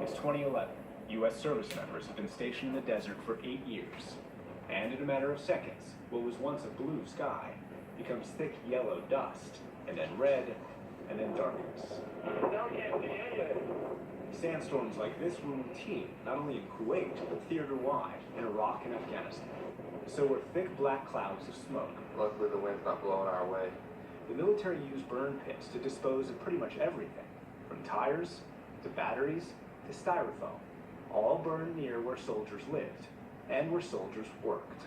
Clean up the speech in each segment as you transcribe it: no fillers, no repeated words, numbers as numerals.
It's 2011. U.S. service members have been stationed in the desert for 8 years. And in a matter of seconds, what was once a blue sky becomes thick yellow dust, and then red, and then darkness. Sandstorms like this were routine, not only in Kuwait, but theater-wide in Iraq and Afghanistan. So were thick black clouds of smoke. Luckily the wind's not blowing our way. The military used burn pits to dispose of pretty much everything, from tires, to batteries, to styrofoam, all burned near where soldiers lived, and where soldiers worked.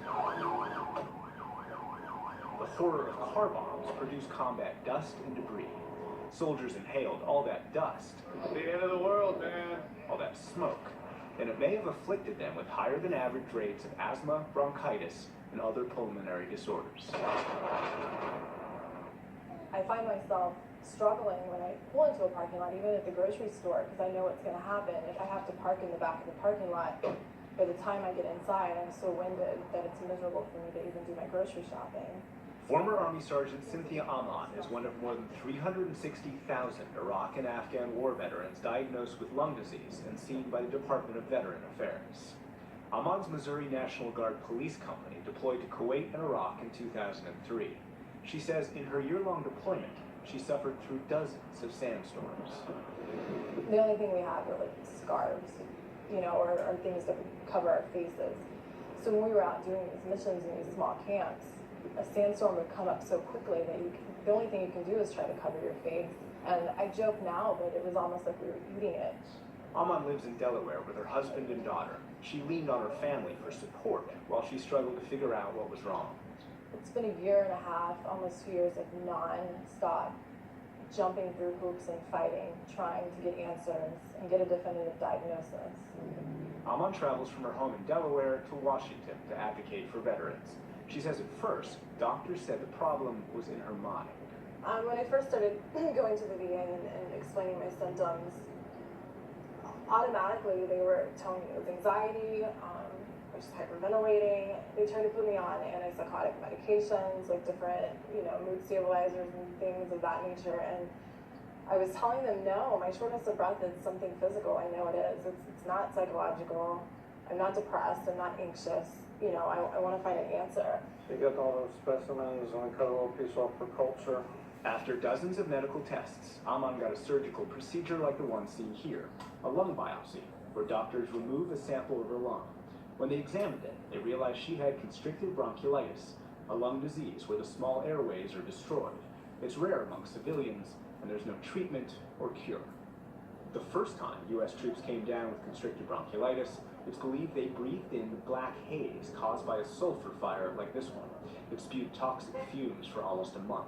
The horror of car bombs produced combat dust and debris. Soldiers inhaled all that dust. It's the end of the world, man. All that smoke. And it may have afflicted them with higher than average rates of asthma, bronchitis, and other pulmonary disorders. I find myself struggling when I pull into a parking lot, even at the grocery store, because I know what's going to happen. If I have to park in the back of the parking lot, by the time I get inside, I'm so winded that it's miserable for me to even do my grocery shopping. Former Army Sergeant Cynthia Amon is one of more than 360,000 Iraq and Afghan war veterans diagnosed with lung disease and seen by the Department of Veteran Affairs. Amon's Missouri National Guard Police Company deployed to Kuwait and Iraq in 2003. She says in her year-long deployment, she suffered through dozens of sandstorms. The only thing we had were like scarves, or things that would cover our faces. So when we were out doing these missions in these small camps, a sandstorm would come up so quickly that the only thing you can do is try to cover your face. And I joke now, but it was almost like we were eating it. Amon lives in Delaware with her husband and daughter. She leaned on her family for support while she struggled to figure out what was wrong. It's been a year and a half, almost 2 years of non-stop jumping through hoops and fighting, trying to get answers and get a definitive diagnosis. Amon travels from her home in Delaware to Washington to advocate for veterans. She says at first, doctors said the problem was in her mind. When I first started going to the VA and explaining my symptoms, automatically they were telling me it was anxiety, I was hyperventilating. They tried to put me on antipsychotic medications, like different, mood stabilizers and things of that nature. And I was telling them, no, my shortness of breath is something physical. I know it is. It's not psychological. I'm not depressed. I'm not anxious. I want to find an answer. You got all those specimens and cut a little piece off for culture. After dozens of medical tests, Amon got a surgical procedure like the one seen here, a lung biopsy, where doctors remove a sample of her lung. When they examined it, they realized she had constrictive bronchiolitis, a lung disease where the small airways are destroyed. It's rare among civilians, and there's no treatment or cure. The first time U.S. troops came down with constrictive bronchiolitis, it's believed they breathed in black haze caused by a sulfur fire like this one. It spewed toxic fumes for almost a month.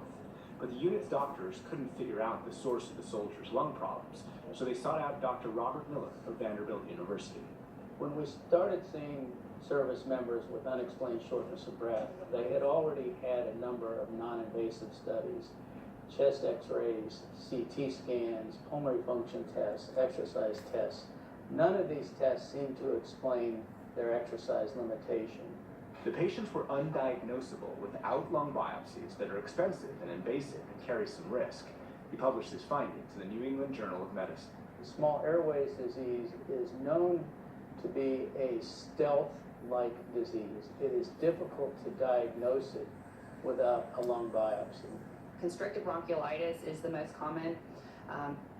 But the unit's doctors couldn't figure out the source of the soldiers' lung problems, so they sought out Dr. Robert Miller of Vanderbilt University. When we started seeing service members with unexplained shortness of breath, they had already had a number of non-invasive studies, chest x-rays, CT scans, pulmonary function tests, exercise tests. None of these tests seemed to explain their exercise limitation. The patients were undiagnosable without lung biopsies that are expensive and invasive and carry some risk. He published his findings in the New England Journal of Medicine. Small airways disease is known to be a stealth-like disease. It is difficult to diagnose it without a lung biopsy. Constrictive bronchiolitis is the most common,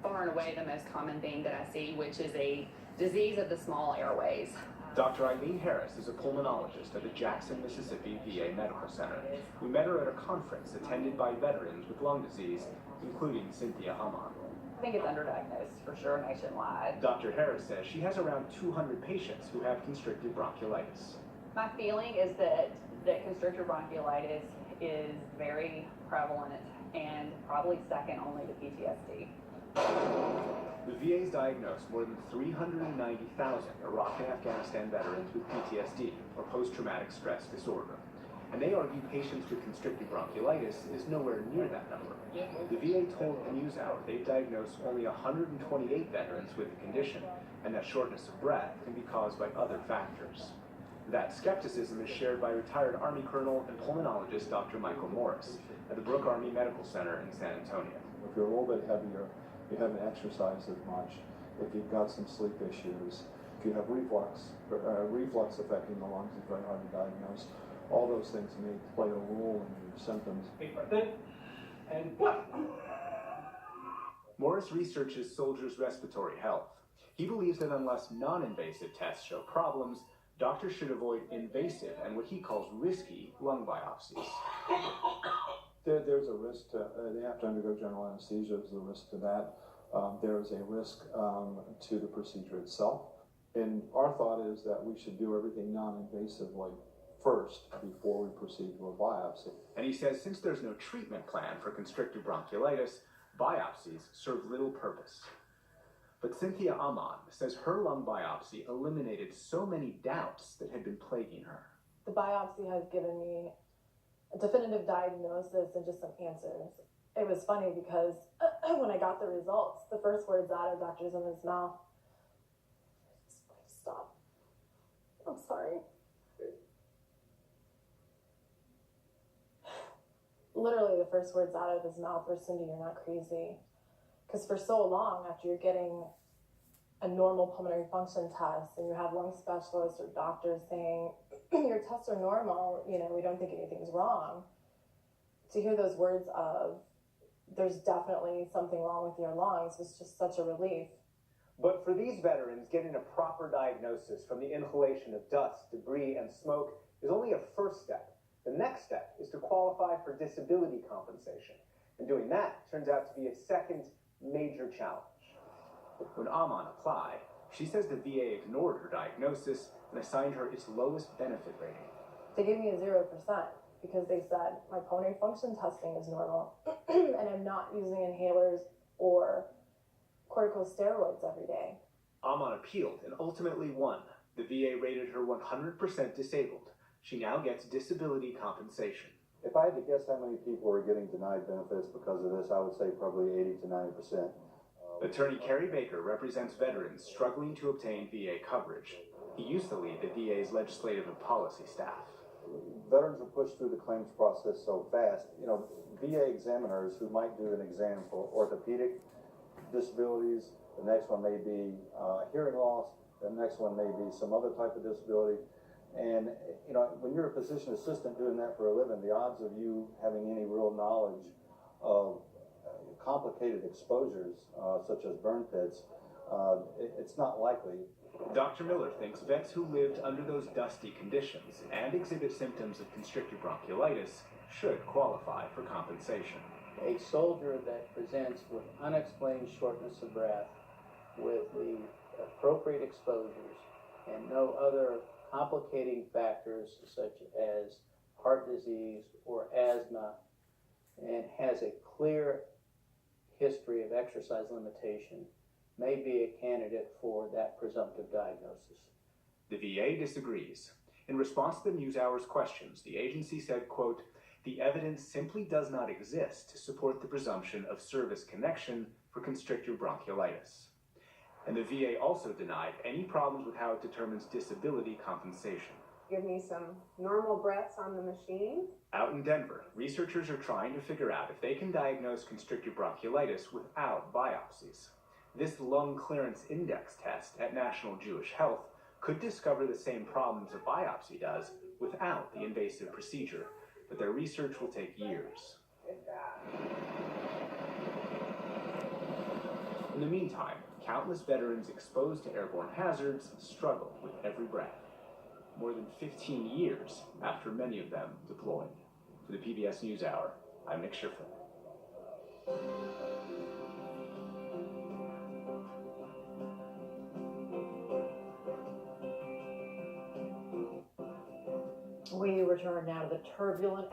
far and away the most common thing that I see, which is a disease of the small airways. Dr. Eileen Harris is a pulmonologist at the Jackson, Mississippi VA Medical Center. We met her at a conference attended by veterans with lung disease, including Cynthia Amon. I think it's underdiagnosed for sure nationwide. Dr. Harris says she has around 200 patients who have constrictive bronchiolitis. My feeling is that constrictive bronchiolitis is very prevalent and probably second only to PTSD. The VA's diagnosed more than 390,000 Iraq and Afghanistan veterans with PTSD, or post-traumatic stress disorder. And they argue patients with constrictive bronchiolitis is nowhere near that number. The VA told the NewsHour they've diagnosed only 128 veterans with the condition, and that shortness of breath can be caused by other factors. That skepticism is shared by retired Army Colonel and pulmonologist Dr. Michael Morris at the Brooke Army Medical Center in San Antonio. If you're a little bit heavier, you haven't exercised as much, if you've got some sleep issues, if you have reflux affecting the lungs, it's very hard to diagnose. All those things may play a role in your symptoms. Morris researches soldiers' respiratory health. He believes that unless non-invasive tests show problems, doctors should avoid invasive and what he calls risky lung biopsies. There's a risk to, they have to undergo general anesthesia, there's a risk to that. There is a risk to the procedure itself. And our thought is that we should do everything non-invasively first before we proceed to a biopsy. And he says since there's no treatment plan for constrictive bronchiolitis, biopsies serve little purpose. But Cynthia Amon says her lung biopsy eliminated so many doubts that had been plaguing her. The biopsy has given me a definitive diagnosis and just some answers. It was funny because when I got the results, the first words out of Dr. Zimmer's mouth, stop. I'm sorry. Literally the first words out of his mouth were, Cindy, you're not crazy. Because for so long, after you're getting a normal pulmonary function test and you have lung specialists or doctors saying, your tests are normal, you know, we don't think anything's wrong, to hear those words of, there's definitely something wrong with your lungs was just such a relief. But for these veterans, getting a proper diagnosis from the inhalation of dust, debris, and smoke is only a first step. The next step is to qualify for disability compensation. And doing that turns out to be a second major challenge. When Amon applied, she says the VA ignored her diagnosis and assigned her its lowest benefit rating. They gave me a 0% because they said my pulmonary function testing is normal and I'm not using inhalers or corticosteroids every day. Amon appealed and ultimately won. The VA rated her 100% disabled. She now gets disability compensation. If I had to guess how many people are getting denied benefits because of this, I would say probably 80 to 90%. Attorney Kerry Baker represents veterans struggling to obtain VA coverage. He used to lead the VA's legislative and policy staff. Veterans are pushed through the claims process so fast. You know, VA examiners who might do an exam for orthopedic disabilities, the next one may be hearing loss, the next one may be some other type of disability. And, you know, when you're a physician assistant doing that for a living, the odds of you having any real knowledge of complicated exposures, such as burn pits, it's not likely. Dr. Miller thinks vets who lived under those dusty conditions and exhibit symptoms of constrictive bronchiolitis should qualify for compensation. A soldier that presents with unexplained shortness of breath with the appropriate exposures and no other complicating factors such as heart disease or asthma and has a clear history of exercise limitation may be a candidate for that presumptive diagnosis. The VA disagrees. In response to the NewsHour's questions, the agency said, quote, the evidence simply does not exist to support the presumption of service connection for constrictive bronchiolitis. And the VA also denied any problems with how it determines disability compensation. Give me some normal breaths on the machine. Out in Denver, researchers are trying to figure out if they can diagnose constrictive bronchiolitis without biopsies. This lung clearance index test at National Jewish Health could discover the same problems a biopsy does without the invasive procedure, but their research will take years. In the meantime, countless veterans exposed to airborne hazards struggle with every breath. More than 15 years after many of them deployed. For the PBS NewsHour, I'm Nick Schiffer. We return now to the turbulent